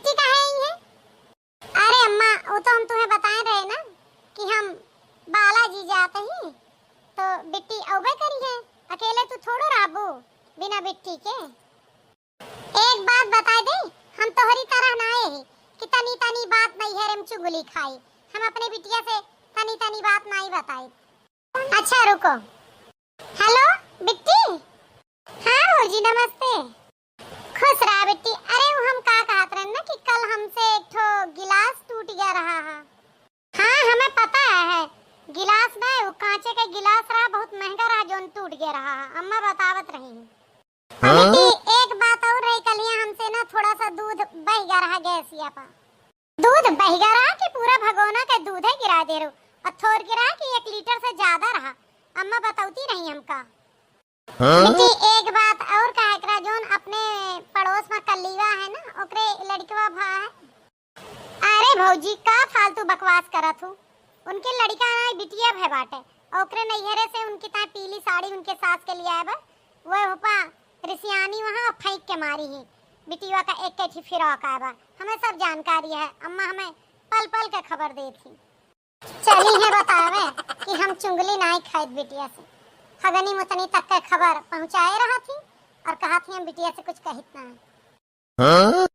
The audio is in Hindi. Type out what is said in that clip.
बिट्टी कहाँ है? अरे अम्मा, वो तो हम तुम्हें बताए रहे ना कि हम बालाजी जाते ही तो बिट्टी औबे करी है। अकेले तू थोड़ो राबू बिना बिट्टी के। एक बात बता दे, हम तोहरी तरह ना आए कि तनी तनी बात नहीं है रेम चुगली खाई। हम अपने बिटिया से तनी तनी बात नहीं बताई। अच्छा रुको। हेलो बिट्टी। हाँ भौजी नमस्ते। खुश रहा बिट्टी। अरे वो हम का कहत रहे ना कि कल हमसे एक ठो गिलास टूट गया रहा है। हाँ हमें पता है गिलास ना वो कांचे का गिलास रहा, बहुत महंगा रहा, जोन टूट गया रहा। अम्मा बतावत रही। बिट्टी एक बात और रही, कल हमसे ना थोड़ा सा दूध बह गया रहा गैसिया पर। दूध बह गया रहा कि पूरा भगोना का दूध है गिरा दे रो, और थोड़ गिरा कि 1 लीटर से ज्यादा रहा। अम्मा बताती रही हमका। बिट्टी एक बात और कहे करा, जोन अपने पड़ोस में कल्लीवा है ना, ओकरे लड़कवा भा है। अरे भौजी का फालतू बकवास करत हूँ। उनके लड़का ना बिटिया भे बाटे, ओकरे नैहरे से उनकी ता पीली साड़ी उनके सास के लिए आए बा। वो होपा रिसियानी वहां फेंक के मारी है। बिटिया का एक कैठी फिरौक आए बा। हमें सब जानकारी है, अम्मा हमें पल पल के खबर दी थी। चली है बतावे कि हम चुंगली नहीं खाई बिटिया से। हगनी मुतनी तक के खबर पहुंचाए रहा थी और कहा थी हम बिटिया से कुछ कहित ना।